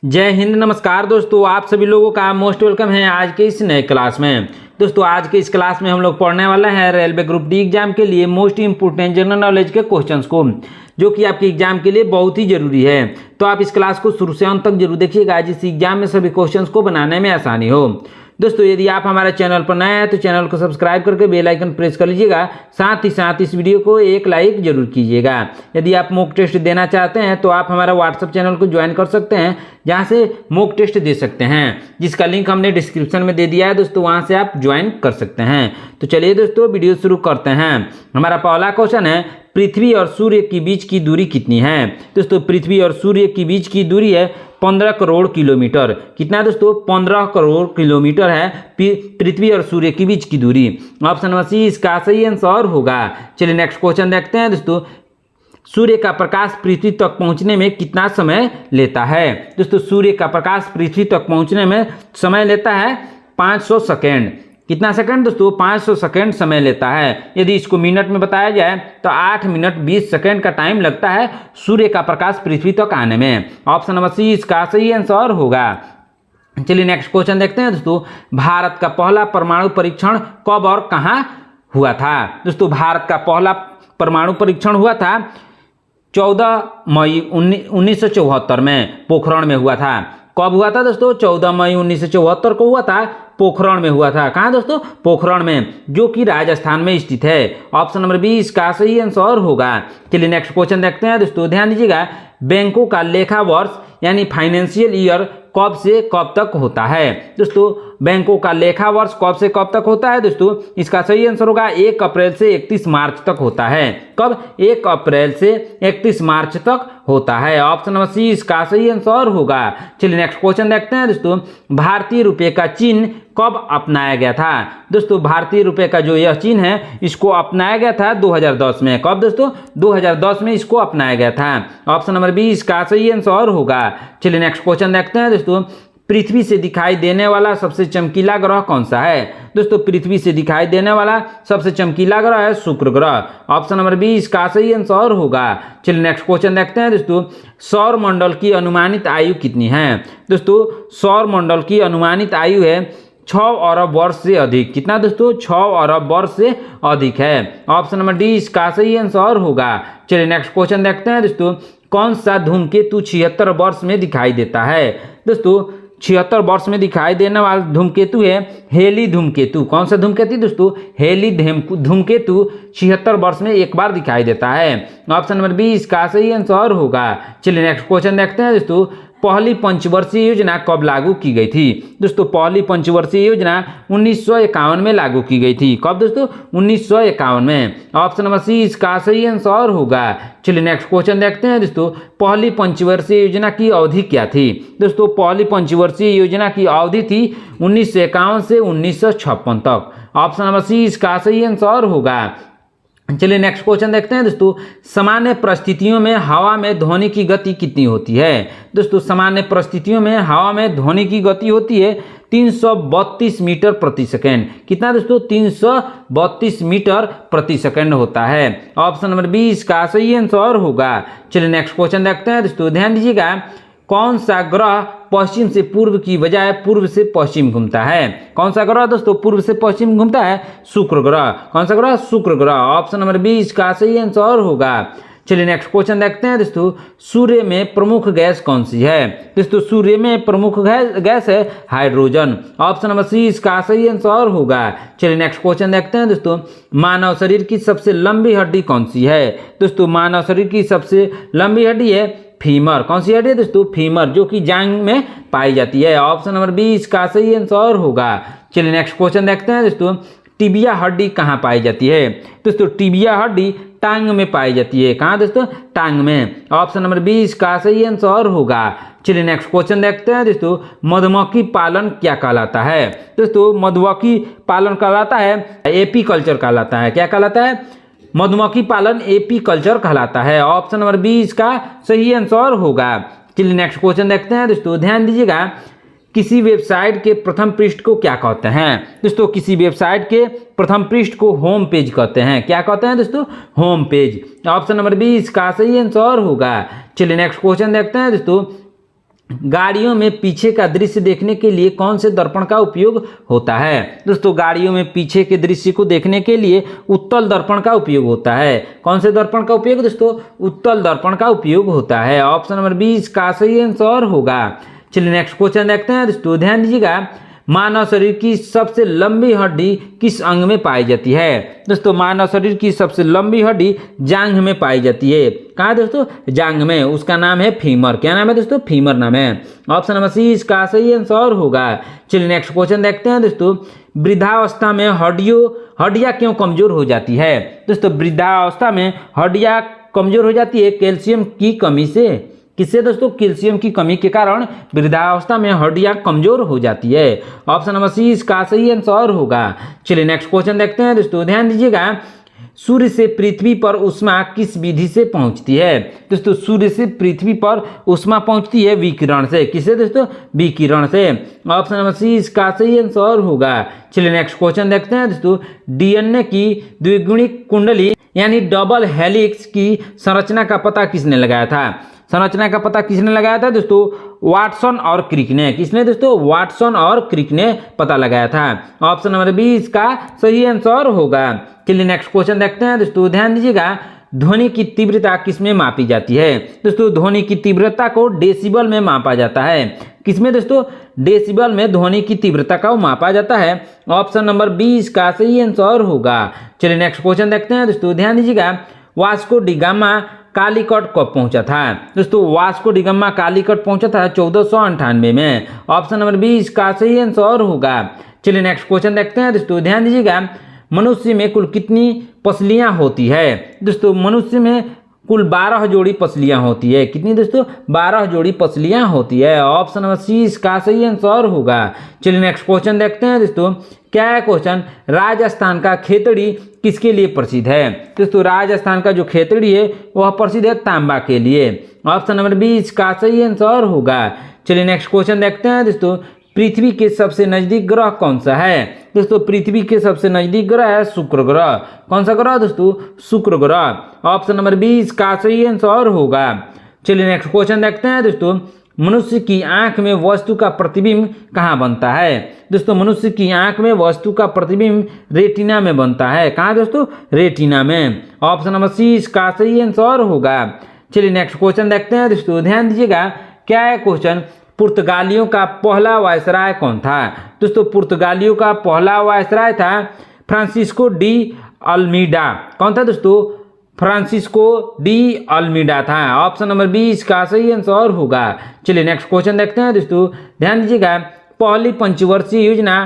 जय हिंद, नमस्कार दोस्तों। आप सभी लोगों का मोस्ट वेलकम है आज के इस नए क्लास में। दोस्तों आज के इस क्लास में हम लोग पढ़ने वाला है रेलवे ग्रुप डी एग्जाम के लिए मोस्ट इंपोर्टेंट जनरल नॉलेज के क्वेश्चंस को, जो कि आपके एग्जाम के लिए बहुत ही जरूरी है। तो आप इस क्लास को शुरू से अंत तक जरूर देखिएगा, जिससे एग्जाम में सभी क्वेश्चंस को बनाने में आसानी हो। दोस्तों यदि आप हमारे चैनल पर नए हैं तो चैनल को सब्सक्राइब करके बेल आइकन प्रेस कर लीजिएगा। साथ ही साथ इस वीडियो को एक लाइक जरूर कीजिएगा। यदि आप मॉक टेस्ट देना चाहते हैं तो आप हमारा व्हाट्सएप चैनल को ज्वाइन कर सकते हैं, जहां से मॉक टेस्ट दे सकते हैं, जिसका लिंक हमने डिस्क्रिप्शन में दे दिया है दोस्तों, वहां से आप ज्वाइन कर सकते हैं। तो चलिए दोस्तों वीडियो शुरू करते हैं। हमारा पहला क्वेश्चन है, पृथ्वी और सूर्य के बीच की दूरी कितनी है। दोस्तों पृथ्वी और सूर्य के बीच की दूरी है 15 करोड़ किलोमीटर। कितना दोस्तों? 15 करोड़ किलोमीटर है पृथ्वी और सूर्य के बीच की दूरी। ऑप्शन नंबर सी इसका सही आंसर होगा। चलिए नेक्स्ट क्वेश्चन देखते हैं दोस्तों। सूर्य का प्रकाश पृथ्वी तक पहुंचने में कितना समय लेता है। दोस्तों सूर्य का प्रकाश पृथ्वी तक पहुंचने में समय लेता है 500 सेकेंड। कितना सेकंड दोस्तों? 500 सेकंड समय लेता है। यदि इसको मिनट में बताया जाए तो 8 मिनट 20 सेकंड का टाइम लगता है सूर्य का प्रकाश पृथ्वी तक आने में। ऑप्शन नंबर सी इसका सही आंसर होगा। चलिए नेक्स्ट क्वेश्चन देखते हैं दोस्तों। भारत का पहला परमाणु परीक्षण कब और कहां हुआ था। दोस्तों भारत का पहला परमाणु परीक्षण हुआ था 14 मई 1974 में पोखरण में हुआ था। कब हुआ था दोस्तों? 14 मई 1974 को हुआ था, पोखरण में हुआ था। कहाँ दोस्तों? पोखरण में, जो कि राजस्थान में स्थित है। ऑप्शन नंबर बी इसका सही आंसर होगा। चलिए नेक्स्ट क्वेश्चन देखते हैं दोस्तों। ध्यान दीजिएगा, बैंकों का लेखा वर्ष यानी फाइनेंशियल ईयर कब से कब तक होता है। दोस्तों बैंकों का लेखा वर्ष कब से कब तक होता है दोस्तों? इसका सही आंसर होगा 1 अप्रैल से 31 मार्च तक होता है। कब? 1 अप्रैल से 31 मार्च तक होता है। ऑप्शन नंबर सी इसका सही आंसर होगा। चलिए नेक्स्ट क्वेश्चन देखते हैं दोस्तों। भारतीय रुपये का चिन्ह कब अपनाया गया था। दोस्तों भारतीय रुपये का जो यह चिन्ह है इसको अपनाया गया था 2010 में। कब दोस्तों? 2010 में इसको अपनाया गया था। ऑप्शन नंबर बी इसका सही आंसर होगा। चलिए नेक्स्ट क्वेश्चन देखते हैं दोस्तों। पृथ्वी से दिखाई देने वाला सबसे चमकीला ग्रह कौन सा है। दोस्तों पृथ्वी से दिखाई देने वाला सबसे चमकीला ग्रह है शुक्र ग्रह। ऑप्शन नंबर बी इसका सही आंसर होगा। चलिए नेक्स्ट क्वेश्चन देखते हैं दोस्तों। सौर मंडल की अनुमानित आयु कितनी है। दोस्तों सौर मंडल की अनुमानित आयु है 6 अरब वर्ष से अधिक। कितना दोस्तों? 6 अरब वर्ष से अधिक है। ऑप्शन नंबर डी इसका सही आंसर होगा। चलिए नेक्स्ट क्वेश्चन देखते हैं दोस्तों। कौन सा धूमकेतु 76 वर्ष में दिखाई देता है। दोस्तों 76 वर्ष में दिखाई देने वाला धूमकेतु है हेली धूमकेतु। कौन सा धूमकेतु दोस्तों? हेली धूमकेतु 76 वर्ष में एक बार दिखाई देता है। ऑप्शन नंबर बी इसका सही आंसर होगा। चलिए नेक्स्ट क्वेश्चन देखते हैं दोस्तों। पहली पंचवर्षीय योजना कब लागू की गई थी। दोस्तों पहली पंचवर्षीय योजना 1951 में लागू की गई थी। कब दोस्तों? 1951 में। ऑप्शन नंबर सी इसका सही आंसर होगा। चलिए नेक्स्ट क्वेश्चन देखते हैं दोस्तों। पहली पंचवर्षीय योजना की अवधि क्या थी। दोस्तों पहली पंचवर्षीय योजना की अवधि थी 1951 से 1956 तक। ऑप्शन नंबर सी इसका सही आंसर होगा। चलिए नेक्स्ट क्वेश्चन देखते हैं दोस्तों। सामान्य परिस्थितियों में हवा में ध्वनि की गति कितनी होती है। दोस्तों सामान्य परिस्थितियों में हवा में ध्वनि की गति होती है 332 मीटर प्रति सेकेंड। कितना दोस्तों? 332 मीटर प्रति सेकेंड होता है। ऑप्शन नंबर बी इसका सही आंसर होगा। चलिए नेक्स्ट क्वेश्चन देखते हैं दोस्तों। ध्यान दीजिएगा, कौन सा ग्रह पश्चिम से पूर्व की बजाय पूर्व से पश्चिम घूमता है। कौन सा ग्रह दोस्तों पूर्व से पश्चिम घूमता है? शुक्र ग्रह। कौन सा ग्रह? शुक्र ग्रह। ऑप्शन नंबर बी इसका सही आंसर होगा। चलिए नेक्स्ट क्वेश्चन देखते हैं दोस्तों। सूर्य में प्रमुख गैस कौन सी है। दोस्तों सूर्य में प्रमुख गैस है हाइड्रोजन। ऑप्शन नंबर सी इसका सही आंसर होगा। चलिए नेक्स्ट क्वेश्चन देखते हैं दोस्तों। मानव शरीर की सबसे लंबी हड्डी कौन सी है। दोस्तों मानव शरीर की सबसे लंबी हड्डी है फीमर। कौन सी हड्डी है दोस्तों? फीमर, जो कि जांघ में पाई जाती है। ऑप्शन नंबर बी इसका सही आंसर होगा। चलिए नेक्स्ट क्वेश्चन देखते हैं दोस्तों। टिबिया हड्डी कहाँ पाई जाती है। दोस्तों टिबिया हड्डी टांग में पाई जाती है। कहाँ दोस्तों? टांग में। ऑप्शन नंबर बी इसका सही आंसर होगा। चलिए नेक्स्ट क्वेश्चन देखते हैं दोस्तों। मधुमक्खी पालन क्या कहलाता है। दोस्तों मधुमक्खी पालन कहलाता है एपीकल्चर कहलाता है। क्या कहलाता है? मधुमक्खी पालन एपीकल्चर कहलाता है। ऑप्शन नंबर बी इसका सही आंसर होगा। चलिए नेक्स्ट क्वेश्चन देखते हैं दोस्तों। ध्यान दीजिएगा, किसी वेबसाइट के प्रथम पृष्ठ को क्या कहते हैं। दोस्तों किसी वेबसाइट के प्रथम पृष्ठ को होम पेज कहते हैं। क्या कहते हैं दोस्तों? Home page. Option number B इसका सही आंसर होगा। चलिए नेक्स्ट क्वेश्चन देखते हैं दोस्तों। गाड़ियों में पीछे का दृश्य देखने के लिए कौन से दर्पण का उपयोग होता है? दोस्तों गाड़ियों में पीछे के दृश्य को देखने के लिए उत्तल दर्पण का उपयोग होता है। कौन से दर्पण का उपयोग दोस्तों? उत्तल दर्पण का उपयोग होता है। ऑप्शन नंबर 20 का सही आंसर होगा। चलिए नेक्स्ट क्वेश्चन देखते हैं दोस्तों, ध्यान दीजिएगा। मानव शरीर की सबसे लंबी हड्डी किस अंग में पाई जाती है? दोस्तों मानव शरीर की सबसे लंबी हड्डी जांघ में पाई जाती है। कहाँ दोस्तों? जांघ में। उसका नाम है फीमर। क्या नाम है दोस्तों? फीमर नाम है। ऑप्शन नंबर सी इसका सही आंसर होगा। चलिए नेक्स्ट क्वेश्चन देखते हैं दोस्तों, वृद्धावस्था में हड्डियां क्यों कमजोर हो जाती है? दोस्तों वृद्धावस्था में हड्डियां कमजोर हो जाती है कैल्शियम की कमी से। किससे दोस्तों? कैल्शियम की कमी के कारण वृद्धावस्था में हड्डियां कमजोर हो जाती है। ऑप्शन नंबर सी इसका सही आंसर होगा। चलिए नेक्स्ट क्वेश्चन देखते हैं दोस्तों, ध्यान दीजिएगा। सूर्य से पृथ्वी पर ऊष्मा किस विधि से पहुंचती है? दोस्तों सूर्य से पृथ्वी पर ऊष्मा पहुंचती है विकिरण से। किससे दोस्तों? विकिरण से। ऑप्शन नंबर सी इसका सही आंसर होगा। चलिए नेक्स्ट क्वेश्चन देखते हैं दोस्तों, डीएनए की द्विगुणिक कुंडली यानी डबल हेलिक्स की संरचना का पता किसने लगाया था? संरचना का पता किसने लगाया था दोस्तों? वाटसन और क्रिक ने। किसने दोस्तों? वाटसन और क्रिक ने पता लगाया था। ऑप्शन नंबर 20 का सही आंसर होगा। चलिए नेक्स्ट क्वेश्चन देखते हैं दोस्तों, ध्यान दीजिएगा। ध्वनि की तीव्रता किसमें मापी जाती है? दोस्तों ध्वनि की तीव्रता को डेसिबल में मापा जाता है। किसमें दोस्तों? डेसिबल में ध्वनि की तीव्रता को मापा जाता है। ऑप्शन नंबर 20 का सही आंसर होगा। चलिए नेक्स्ट क्वेश्चन देखते हैं दोस्तों, ध्यान दीजिएगा। वास्को डी गामा कालीकट कब पहुंचा था? दोस्तों वास्को डी गामा कालीकट पहुंचा था 1498 में। ऑप्शन नंबर 20 का सही आंसर होगा। चलिए नेक्स्ट क्वेश्चन देखते हैं दोस्तों, ध्यान दीजिएगा। मनुष्य में कुल कितनी पसलियां होती है? दोस्तों मनुष्य में कुल 12 जोड़ी पसलियां होती है। कितनी दोस्तों? 12 जोड़ी पसलियां होती है। ऑप्शन नंबर सी इसका सही आंसर होगा। चलिए नेक्स्ट क्वेश्चन देखते हैं दोस्तों, क्या है क्वेश्चन? राजस्थान का खेतड़ी किसके लिए प्रसिद्ध है? दोस्तों राजस्थान का जो खेतड़ी है वह प्रसिद्ध है तांबा के लिए। ऑप्शन नंबर 20 का सही आंसर होगा। चलिए नेक्स्ट क्वेश्चन देखते हैं दोस्तों, पृथ्वी के सबसे नजदीक ग्रह कौन सा है? दोस्तों पृथ्वी के सबसे नजदीक ग्रह है शुक्र ग्रह। कौन सा ग्रह दोस्तों? शुक्र ग्रह। ऑप्शन नंबर 20 का सही आंसर होगा। चलिए नेक्स्ट क्वेश्चन देखते हैं दोस्तों, मनुष्य की आंख में वस्तु का प्रतिबिंब कहाँ बनता है? दोस्तों मनुष्य की आंख में वस्तु का प्रतिबिंब रेटिना में बनता है। कहाँ दोस्तों? रेटिना में। ऑप्शन नंबर सी इसका सही आंसर होगा। चलिए नेक्स्ट क्वेश्चन देखते हैं दोस्तों, ध्यान दीजिएगा। क्या है क्वेश्चन? पुर्तगालियों का पहला वायसराय कौन था? दोस्तों पुर्तगालियों का पहला वायसराय था फ्रांसिस्को डी अल्मीडा। कौन था दोस्तों? फ्रांसिस्को डी अल्मीडा था। ऑप्शन नंबर 20 का सही आंसर होगा। चलिए नेक्स्ट क्वेश्चन देखते हैं दोस्तों, ध्यान दीजिएगा। पहली पंचवर्षीय योजना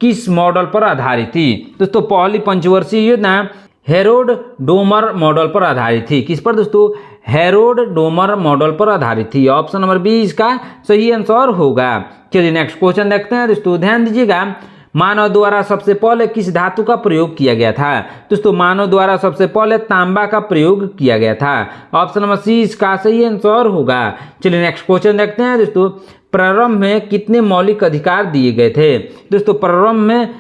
किस मॉडल पर आधारित थी? दोस्तों पहली पंचवर्षीय योजना हेरोड डोमर मॉडल पर आधारित थी। किस पर दोस्तों? हेरोड डोमर मॉडल पर आधारित थी। ऑप्शन नंबर 20 का सही आंसर होगा। चलिए नेक्स्ट क्वेश्चन देखते हैं दोस्तों, ध्यान दीजिएगा। मानव द्वारा सबसे पहले किस धातु का प्रयोग किया गया था? दोस्तों मानव द्वारा सबसे पहले तांबा का प्रयोग किया गया था। ऑप्शन नंबर सी इसका सही आंसर होगा। चलिए नेक्स्ट क्वेश्चन देखते हैं दोस्तों, प्रारंभ में कितने मौलिक अधिकार दिए गए थे? दोस्तों प्रारंभ में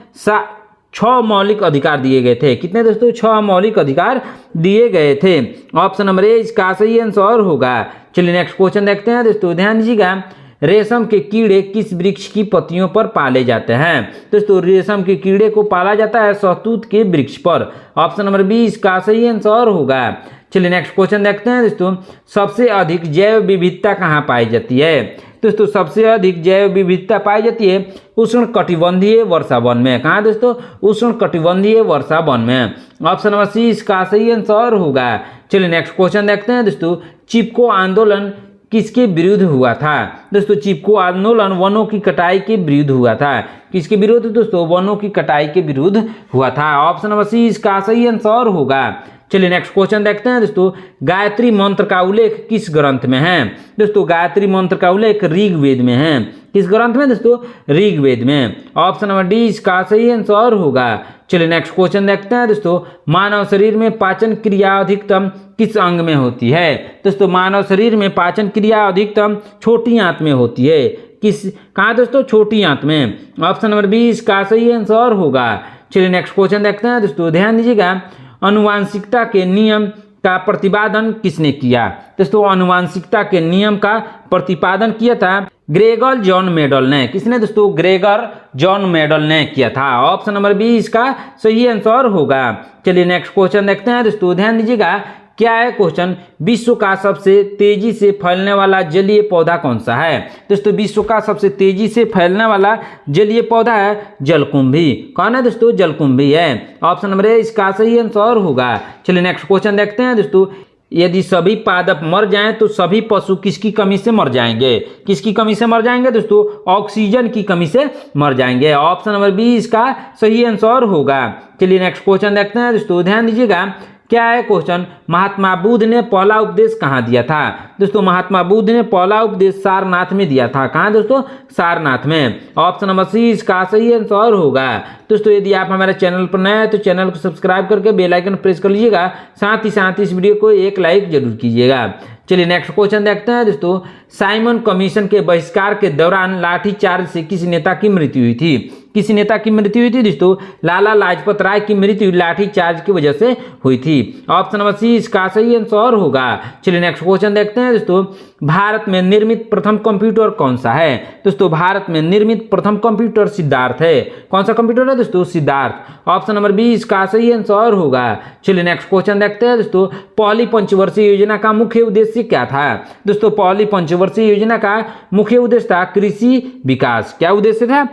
6 मौलिक अधिकार दिए गए थे। कितने दोस्तों? 6 मौलिक अधिकार दिए गए थे। ऑप्शन नंबर ए इसका सही आंसर होगा। चलिए नेक्स्ट क्वेश्चन देखते हैं दोस्तों, ध्यान दीजिएगा। रेशम के कीड़े किस वृक्ष की पत्तियों पर पाले जाते हैं? दोस्तों रेशम के कीड़े को पाला जाता है शहतूत के वृक्ष पर। ऑप्शन नंबर 20 का सही आंसर होगा। चलिए नेक्स्ट क्वेश्चन देखते हैं दोस्तों, सबसे अधिक जैव विविधता कहाँ पाई जाती है? दोस्तों सबसे अधिक जैव विविधता पाई जाती है उष्ण कटिबंधीय वर्षा वन में। कहाँ दोस्तों? उष्ण कटिबंधीय वर्षा वन में। ऑप्शन नंबर सी इसका सही आंसर होगा। चलिए नेक्स्ट क्वेश्चन देखते हैं दोस्तों, चिपको आंदोलन किसके विरुद्ध हुआ था? दोस्तों चिपको आंदोलन वनों की कटाई के विरुद्ध हुआ था। किसके विरुद्ध दोस्तों? वनों की कटाई के विरुद्ध हुआ था। ऑप्शन नंबर सी इसका सही आंसर होगा। चलिए नेक्स्ट क्वेश्चन देखते हैं दोस्तों, गायत्री मंत्र का उल्लेख किस ग्रंथ में है? दोस्तों गायत्री मंत्र का उल्लेख ऋग्वेद में है। किस ग्रंथ में दोस्तों? ऋग्वेद में। ऑप्शन नंबर डी इसका सही आंसर होगा। चलिए नेक्स्ट क्वेश्चन देखते हैं दोस्तों, मानव शरीर में पाचन क्रिया अधिकतम किस अंग में होती है? दोस्तों मानव शरीर में पाचन क्रिया अधिकतम छोटी आंत में होती है। किस कहाँ दोस्तों? छोटी आंत में। ऑप्शन नंबर 20 का सही आंसर होगा। चलिए नेक्स्ट क्वेश्चन देखते हैं दोस्तों, ध्यान दीजिएगा। अनुवांशिकता के नियम का प्रतिपादन किसने किया? दोस्तों आनुवंशिकता के नियम का प्रतिपादन किया था ग्रेगर जॉन मेडल ने। किसने दोस्तों? ग्रेगर जॉन मेडल ने किया था। ऑप्शन नंबर बी इसका सही आंसर होगा। चलिए नेक्स्ट क्वेश्चन देखते हैं दोस्तों, ध्यान दीजिएगा। क्या है क्वेश्चन? विश्व का सबसे तेजी से फैलने वाला जलीय पौधा कौन सा है? दोस्तों विश्व का सबसे तेजी से फैलने वाला जलीय पौधा है जलकुंभी। कौन है दोस्तों? जलकुंभी है। ऑप्शन नंबर ए इसका सही आंसर होगा। चलिए नेक्स्ट क्वेश्चन देखते हैं दोस्तों। यदि सभी पादप मर जाएं तो सभी पशु किसकी कमी से मर जाएंगे? किसकी कमी से मर जाएंगे दोस्तों? ऑक्सीजन की कमी से मर जाएंगे। ऑप्शन नंबर बी इसका सही आंसर होगा। चलिए नेक्स्ट क्वेश्चन देखते हैं दोस्तों, ध्यान दीजिएगा। क्या है क्वेश्चन? महात्मा बुद्ध ने पहला उपदेश कहाँ दिया था? दोस्तों महात्मा बुद्ध ने पहला उपदेश सारनाथ में दिया था। कहाँ दोस्तों? सारनाथ में। ऑप्शन नंबर सी इसका सही आंसर होगा। दोस्तों यदि आप हमारे चैनल पर नए हैं तो चैनल को सब्सक्राइब करके बेल आइकन प्रेस कर लीजिएगा। साथ ही इस वीडियो को एक लाइक जरूर कीजिएगा। चलिए नेक्स्ट क्वेश्चन देखते हैं दोस्तों। साइमन कमीशन के बहिष्कार के दौरान लाठीचार्ज से किस नेता की मृत्यु हुई थी? किस नेता की मृत्यु हुई थी दोस्तों? लाला लाजपत राय की मृत्यु लाठीचार्ज की वजह से हुई थी। ऑप्शन नंबर सी इसका सही आंसर होगा। चलिए नेक्स्ट क्वेश्चन देखते हैं दोस्तों। भारत में निर्मित प्रथम कंप्यूटर कौन सा है? दोस्तों भारत में निर्मित प्रथम कंप्यूटर सिद्धार्थ है। कौन सा कंप्यूटर है दोस्तों? सिद्धार्थ। ऑप्शन नंबर बी इसका सही आंसर होगा। चलिए नेक्स्ट क्वेश्चन देखते हैं दोस्तों। पहली पंचवर्षीय योजना का मुख्य उद्देश्य क्या था? दोस्तों पहली पंचवर्षीय योजना का मुख्य उद्देश्य था कृषि विकास। क्या उद्देश्य था?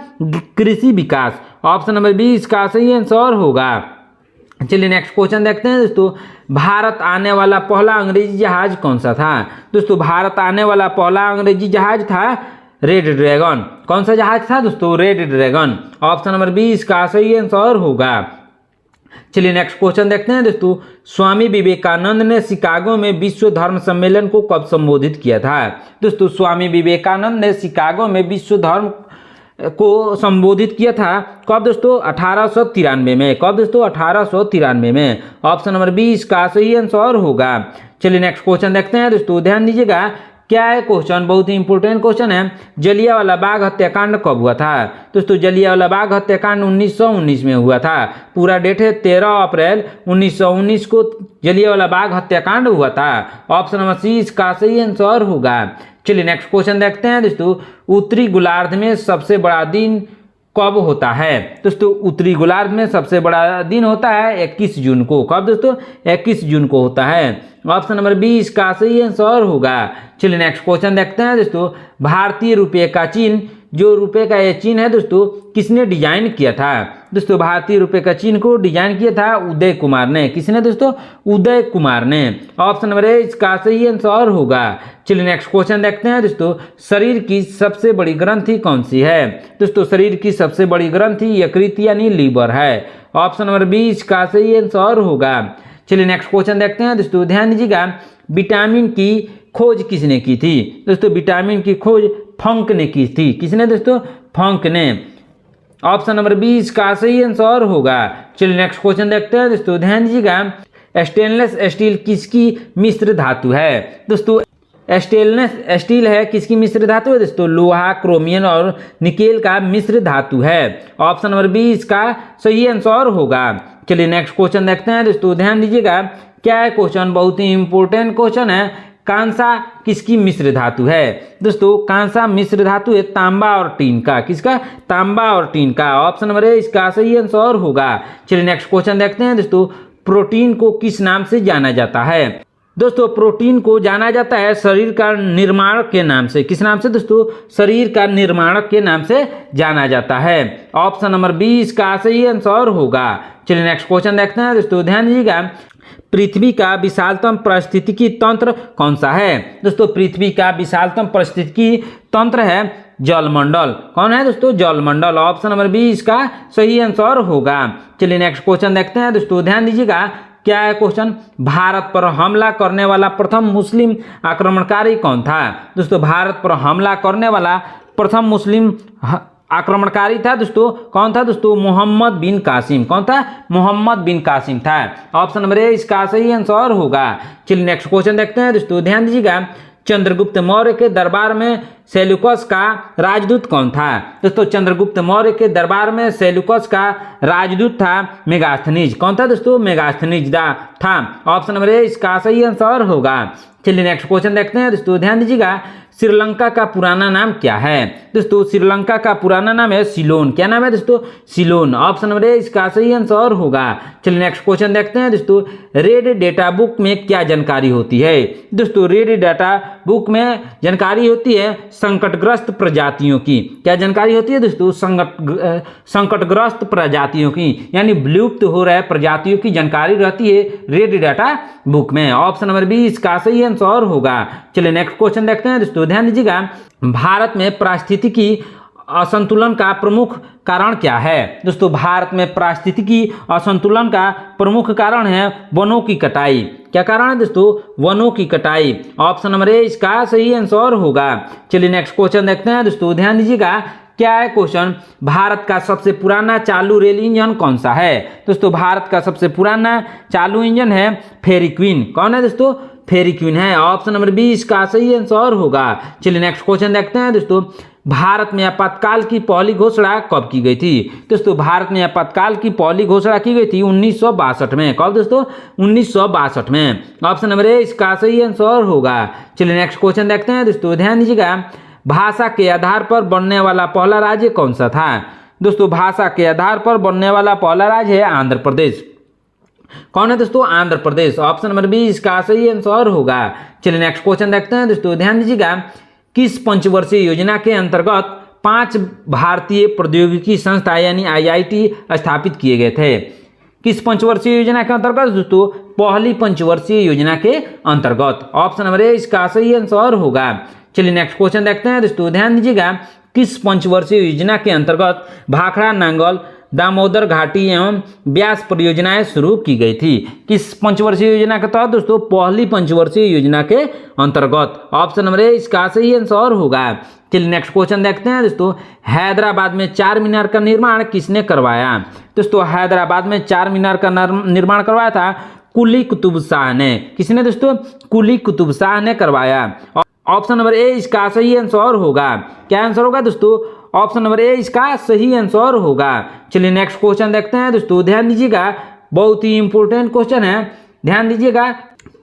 कृषि विकास। ऑप्शन नंबर बी इसका सही आंसर होगा। चलिए नेक्स्ट क्वेश्चन देखते हैं दोस्तों। भारत आने वाला पहला अंग्रेजी जहाज कौन सा था? दोस्तों भारत आने वाला पहला अंग्रेजी जहाज था रेड ड्रैगन। कौन सा जहाज था दोस्तों? Red dragon. Option number B इसका सही आंसर होगा। चलिए नेक्स्ट क्वेश्चन देखते हैं दोस्तों। स्वामी विवेकानंद ने शिकागो में विश्व धर्म सम्मेलन को कब संबोधित किया था? दोस्तों स्वामी विवेकानंद ने शिकागो में विश्व धर्म को संबोधित किया था कब दोस्तों? 1893 में। कब दोस्तों? 1893 में। ऑप्शन नंबर बी इसका सही आंसर होगा। चलिए नेक्स्ट क्वेश्चन देखते हैं दोस्तों, ध्यान दीजिएगा। क्या है क्वेश्चन? बहुत ही इंपॉर्टेंट क्वेश्चन है। जलियांवाला बाग हत्याकांड कब हुआ था? दोस्तों जलियांवाला बाग हत्याकांड 1919 में हुआ था। पूरा डेट है 13 अप्रैल 1919 को जलियांवाला बाग हत्याकांड हुआ था। ऑप्शन नंबर सी इसका सही आंसर होगा। चलिए नेक्स्ट क्वेश्चन देखते हैं दोस्तों। उत्तरी गोलार्ध में सबसे बड़ा दिन कब होता है? दोस्तों उत्तरी गोलार्ध में सबसे बड़ा दिन होता है 21 जून को। कब दोस्तों? 21 जून को होता है। ऑप्शन नंबर बी इसका सही आंसर होगा। चलिए नेक्स्ट क्वेश्चन देखते हैं दोस्तों। भारतीय रुपये का चिन्ह, जो रुपये का ये चिन्ह है दोस्तों, किसने डिजाइन किया था? दोस्तों भारतीय रुपये का चिन्ह को डिजाइन किया था उदय कुमार ने। किसने दोस्तों? उदय कुमार ने। ऑप्शन नंबर ए इसका सही आंसर होगा। चलिए नेक्स्ट क्वेश्चन देखते हैं दोस्तों। शरीर की सबसे बड़ी ग्रंथि कौन सी है? दोस्तों शरीर की सबसे बड़ी ग्रंथि यकृत यानी लीवर है। ऑप्शन नंबर बी इसका सही आंसर होगा। चलिए नेक्स्ट क्वेश्चन देखते हैं दोस्तों, ध्यान दीजिएगा। विटामिन की खोज किसने की थी? दोस्तों विटामिन की खोज फंक ने की थी। किसने दोस्तों? फंक ने। ऑप्शन नंबर बी इसका सही आंसर होगा। चलिए नेक्स्ट क्वेश्चन देखते हैं दोस्तों, ध्यान दीजिएगा। स्टेनलेस स्टील किसकी मिश्र धातु है? दोस्तों स्टेनलेस स्टील है किसकी मिश्र धातु है दोस्तों? लोहा, क्रोमियम और निकेल का मिश्र धातु है। ऑप्शन नंबर बी इसका सही आंसर होगा। चलिए नेक्स्ट क्वेश्चन देखते हैं दोस्तों, ध्यान दीजिएगा। क्या है क्वेश्चन? बहुत ही इंपॉर्टेंट क्वेश्चन है। कांसा किसकी मिश्र धातु है? दोस्तों कांसा मिश्र धातु है तांबा और टीन का। किसका? तांबा और टीन का। ऑप्शन नंबर ए इसका सही आंसर होगा। चलिए नेक्स्ट क्वेश्चन देखते हैं दोस्तों। प्रोटीन को किस नाम से जाना जाता है? दोस्तों प्रोटीन को जाना जाता है शरीर का निर्माण के नाम से। किस नाम से दोस्तों? शरीर का निर्माण के नाम से जाना जाता है। ऑप्शन नंबर बी इसका सही आंसर होगा। चलिए नेक्स्ट क्वेश्चन देखते हैं दोस्तों, ध्यान दीजिएगा। पृथ्वी का विशालतम पारिस्थितिकी तंत्र कौन सा है? दोस्तों पृथ्वी का विशालतम पारिस्थितिकी तंत्र है जलमंडल। कौन है दोस्तों? जलमंडल। ऑप्शन नंबर बी इसका सही आंसर होगा। चलिए नेक्स्ट क्वेश्चन देखते हैं दोस्तों, ध्यान दीजिएगा। क्या है क्वेश्चन? भारत पर हमला करने वाला प्रथम मुस्लिम आक्रमणकारी कौन था? दोस्तों भारत पर हमला करने वाला प्रथम मुस्लिम आक्रमणकारी था दोस्तों, कौन था दोस्तों? मोहम्मद बिन कासिम। कौन था? मोहम्मद बिन कासिम था। ऑप्शन नंबर ए इसका सही आंसर होगा। चलिए नेक्स्ट क्वेश्चन देखते हैं दोस्तों, ध्यान दीजिएगा। चंद्रगुप्त मौर्य के दरबार में सेल्यूकस का राजदूत कौन था? दोस्तों चंद्रगुप्त मौर्य के दरबार में सेल्यूकस का राजदूत था मेगास्थनीज। कौन था दोस्तों? मेगास्थनीज था। ऑप्शन नंबर ए इसका सही आंसर होगा। चलिए नेक्स्ट क्वेश्चन देखते हैं दोस्तों, ध्यान दीजिएगा। श्रीलंका का पुराना नाम क्या है? दोस्तों श्रीलंका का पुराना नाम है सिलोन। क्या नाम है दोस्तों? सिलोन। ऑप्शन नंबर ए इसका सही आंसर होगा। चलिए नेक्स्ट क्वेश्चन देखते हैं दोस्तों, रेड डेटा बुक में क्या जानकारी होती है? दोस्तों रेड डाटा बुक में जानकारी होती है संकटग्रस्त प्रजातियों की। क्या जानकारी होती है दोस्तों? संकटग्रस्त प्रजातियों की, यानी विलुप्त हो रहे प्रजातियों की जानकारी रहती है रेड डाटा बुक में। ऑप्शन नंबर बी इसका सही आंसर होगा। चलिए नेक्स्ट क्वेश्चन देखते हैं दोस्तों, ध्यान दीजिएगा। भारत में पारिस्थितिकी असंतुलन का प्रमुख कारण क्या है? दोस्तों भारत में पारिस्थितिकी असंतुलन का प्रमुख कारण है वनों की कटाई। क्या कारण है दोस्तों? वनों की कटाई। ऑप्शन नंबर ए इसका सही आंसर होगा। चलिए नेक्स्ट क्वेश्चन देखते हैं दोस्तों, ध्यान दीजिएगा। क्या है क्वेश्चन? भारत का सबसे पुराना चालू रेल इंजन कौन सा है? दोस्तों भारत का सबसे पुराना चालू इंजन है फेरी क्वीन। कौन है दोस्तों? फेरी क्वीन है। ऑप्शन नंबर बी इसका सही आंसर होगा। चलिए नेक्स्ट क्वेश्चन देखते हैं दोस्तों, भारत में आपातकाल की पहली घोषणा कब की गई थी? दोस्तों भारत में आपातकाल की पहली घोषणा की गई थी 1962 में। कब दोस्तों? 1962 में। ऑप्शन नंबर ए इसका सही आंसर होगा। चलिए नेक्स्ट क्वेश्चन देखते हैं दोस्तों, ध्यान दीजिएगा। भाषा के आधार पर बनने वाला पहला राज्य कौन सा था? दोस्तों भाषा के आधार पर बनने वाला पहला राज्य है आंध्र प्रदेश। कौन है दोस्तों? Andhra Pradesh. Option number B इसका सही आंसर होगा। चलिए नेक्स्ट क्वेश्चन देखते हैं दोस्तों, ध्यान दीजिएगा। किस पंचवर्षीय योजना के अंतर्गत 5 भारतीय प्रौद्योगिकी संस्था यानी IIT स्थापित किए गए थे? किस पंचवर्षीय योजना के अंतर्गत दोस्तों? पहली पंचवर्षीय योजना के अंतर्गत। ऑप्शन नंबर ए इसका सही आंसर होगा। चलिए नेक्स्ट क्वेश्चन देखते हैं दोस्तों, ध्यान दीजिएगा। किस पंचवर्षीय योजना के अंतर्गत भाखड़ा नांगल दामोदर घाटी एवं ब्यास परियोजनाएं शुरू की गई थी? किस पंचवर्षीय योजना के तहत दोस्तों? पहली पंचवर्षीय योजना के अंतर्गत। ऑप्शन नंबर ए इसका सही आंसर होगा। चलिए नेक्स्ट क्वेश्चन देखते हैं दोस्तों, हैदराबाद में 4 मीनार का निर्माण किसने करवाया? दोस्तों हैदराबाद में 4 मीनार का निर्माण करवाया था कुली कुतुब शाह ने। किसने दोस्तों? कुली कुतुब शाह ने करवाया। ऑप्शन नंबर ए इसका सही आंसर होगा। क्या आंसर होगा दोस्तों? ऑप्शन नंबर ए इसका सही आंसर होगा। चलिए नेक्स्ट क्वेश्चन देखते हैं दोस्तों, ध्यान दीजिएगा। बहुत ही इंपॉर्टेंट क्वेश्चन है, ध्यान दीजिएगा।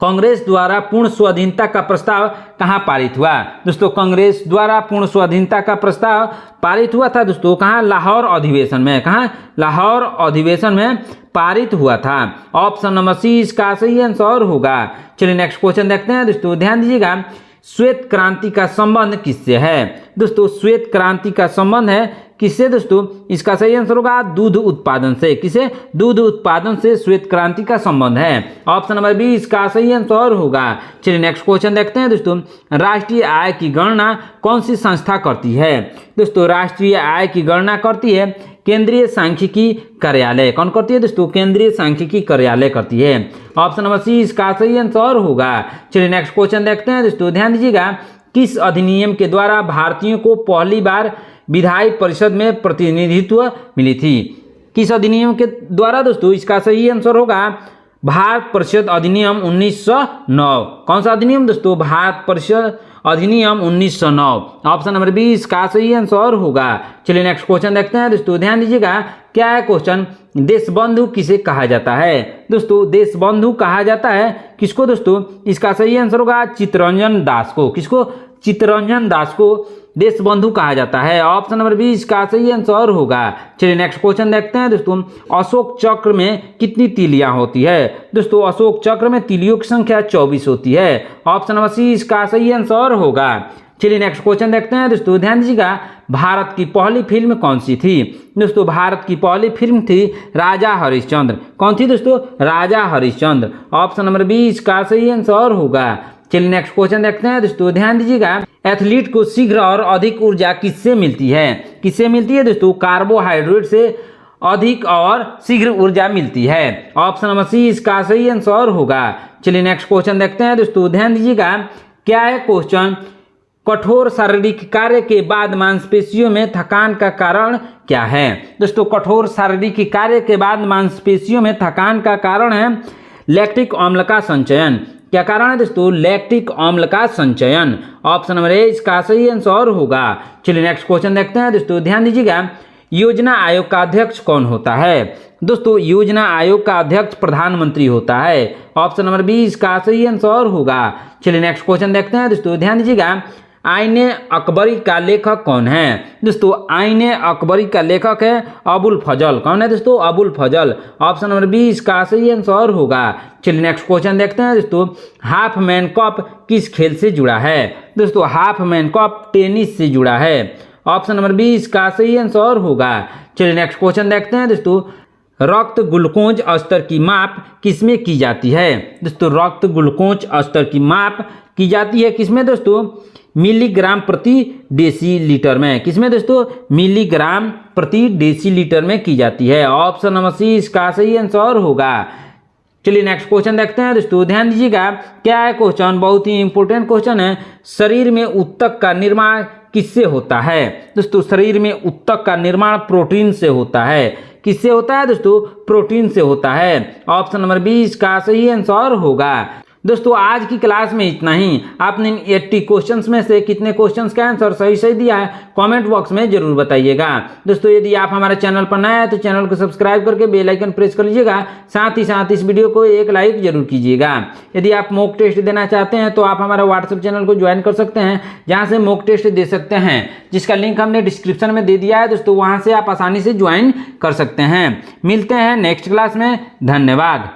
कांग्रेस द्वारा पूर्ण स्वाधीनता का प्रस्ताव कहां पारित हुआ? दोस्तों कांग्रेस द्वारा पूर्ण स्वाधीनता का प्रस्ताव पारित हुआ था दोस्तों कहां? लाहौर अधिवेशन में। कहां? लाहौर अधिवेशन में पारित हुआ था। ऑप्शन नंबर सी इसका सही आंसर होगा। चलिए नेक्स्ट क्वेश्चन देखते हैं दोस्तों, ध्यान दीजिएगा। श्वेत क्रांति का संबंध किससे है? दोस्तों श्वेत क्रांति का संबंध है किससे दोस्तों? इसका सही आंसर होगा दूध उत्पादन से। किसे? दूध उत्पादन से श्वेत क्रांति का संबंध है। ऑप्शन नंबर बी इसका सही आंसर होगा। चलिए नेक्स्ट क्वेश्चन देखते हैं दोस्तों, राष्ट्रीय आय की गणना कौन सी संस्था करती है? दोस्तों राष्ट्रीय आय की गणना करती है केंद्रीय सांख्यिकी कार्यालय। कौन करती है दोस्तों? केंद्रीय सांख्यिकी कार्यालय करती है। ऑप्शन नंबर सी इसका सही आंसर होगा। चलिए नेक्स्ट क्वेश्चन देखते हैं दोस्तों, ध्यान दीजिएगा। किस अधिनियम के द्वारा भारतीयों को पहली बार विधायी परिषद में प्रतिनिधित्व मिली थी? किस अधिनियम के द्वारा दोस्तों? इसका सही आंसर होगा भारत परिषद अधिनियम 1909। कौन सा अधिनियम दोस्तों? भारत परिषद अधिनियम 1909। ऑप्शन नंबर बी इसका सही आंसर होगा। चलिए नेक्स्ट क्वेश्चन देखते हैं दोस्तों, ध्यान दीजिएगा। क्या है क्वेश्चन? देशबंधु किसे कहा जाता है? दोस्तों देशबंधु कहा जाता है किसको दोस्तों? इसका सही आंसर होगा चित्तरंजन दास को। किसको? चित्तरंजन दास को देशबंधु कहा जाता है। ऑप्शन नंबर बी इसका सही आंसर होगा। चलिए नेक्स्ट क्वेश्चन देखते हैं दोस्तों, अशोक चक्र में कितनी तीलियां होती है? दोस्तों अशोक चक्र में तीलियों की संख्या 24 होती है। ऑप्शन नंबर सी इसका सही आंसर होगा। चलिए नेक्स्ट क्वेश्चन देखते हैं दोस्तों, ध्यान दीजिएगा। भारत की पहली फिल्म कौन सी थी? दोस्तों भारत की पहली फिल्म थी राजा हरिश्चंद्र। कौन थी दोस्तों? राजा हरिश्चंद्र। ऑप्शन नंबर बी इसका सही आंसर होगा। चलिए नेक्स्ट क्वेश्चन देखते हैं दोस्तों, ध्यान दीजिएगा। एथलीट को शीघ्र और अधिक ऊर्जा किससे मिलती है? किससे मिलती है दोस्तों? कार्बोहाइड्रेट से अधिक और शीघ्र ऊर्जा मिलती है। ऑप्शन नंबर सी इसका सही आंसर होगा। चलिए नेक्स्ट क्वेश्चन देखते हैं दोस्तों, ध्यान दीजिएगा। क्या है क्वेश्चन? कठोर शारीरिक कार्य के बाद मांसपेशियों में थकान का कारण क्या है? दोस्तों कठोर शारीरिक कार्य के बाद मांसपेशियों में थकान का कारण है लैक्टिक अम्ल का संचयन। क्या कारण है दोस्तों? लैक्टिक अम्ल का संचयन। ऑप्शन नंबर ए इसका सही आंसर होगा। चलिए नेक्स्ट क्वेश्चन देखते हैं दोस्तों, ध्यान दीजिएगा। योजना आयोग का अध्यक्ष कौन होता है? दोस्तों योजना आयोग का अध्यक्ष प्रधानमंत्री होता है। ऑप्शन नंबर बी इसका सही आंसर होगा। चलिए नेक्स्ट क्वेश्चन देखते हैं दोस्तों, ध्यान दीजिएगा। आईने अकबरी का लेखक कौन है? दोस्तों आईने अकबरी का लेखक है अबुल फजल। कौन है दोस्तों? अबुल फजल। ऑप्शन नंबर बी इसका सही आंसर होगा। चलिए नेक्स्ट क्वेश्चन देखते हैं दोस्तों, हाफ मैन कप किस खेल से जुड़ा है? दोस्तों हाफ मैन कप टेनिस से जुड़ा है। ऑप्शन नंबर बी इसका सही आंसर होगा। चलिए नेक्स्ट क्वेश्चन देखते हैं दोस्तों, रक्त ग्लूकोज स्तर की माप किसमें की जाती है? दोस्तों रक्त ग्लूकोज स्तर की माप की जाती है किसमें दोस्तों? मिलीग्राम प्रति डेसीलीटर में। किसमें दोस्तों? मिलीग्राम प्रति डेसीलीटर में की जाती है। ऑप्शन नंबर सी इसका सही आंसर होगा। चलिए नेक्स्ट क्वेश्चन देखते हैं दोस्तों, ध्यान दीजिएगा। क्या है क्वेश्चन? बहुत ही इंपॉर्टेंट क्वेश्चन है। शरीर में ऊतक का निर्माण किससे होता है? दोस्तों शरीर में ऊतक का निर्माण प्रोटीन से होता है। किससे होता है दोस्तों? प्रोटीन से होता है। ऑप्शन नंबर बी इसका सही आंसर होगा। दोस्तों आज की क्लास में इतना ही। आपने 80 क्वेश्चंस में से कितने क्वेश्चंस का आंसर सही दिया है कमेंट बॉक्स में जरूर बताइएगा। दोस्तों यदि आप हमारे चैनल पर नए हैं तो चैनल को सब्सक्राइब करके बेल आइकन प्रेस कर लीजिएगा। साथ ही साथ इस वीडियो को एक लाइक जरूर कीजिएगा। यदि आप मॉक टेस्ट देना चाहते हैं तो आप हमारा व्हाट्सएप चैनल को ज्वाइन कर सकते हैं, जहाँ से मॉक टेस्ट दे सकते हैं, जिसका लिंक हमने डिस्क्रिप्शन में दे दिया है दोस्तों। वहाँ से आप आसानी से ज्वाइन कर सकते हैं। मिलते हैं नेक्स्ट क्लास में। धन्यवाद।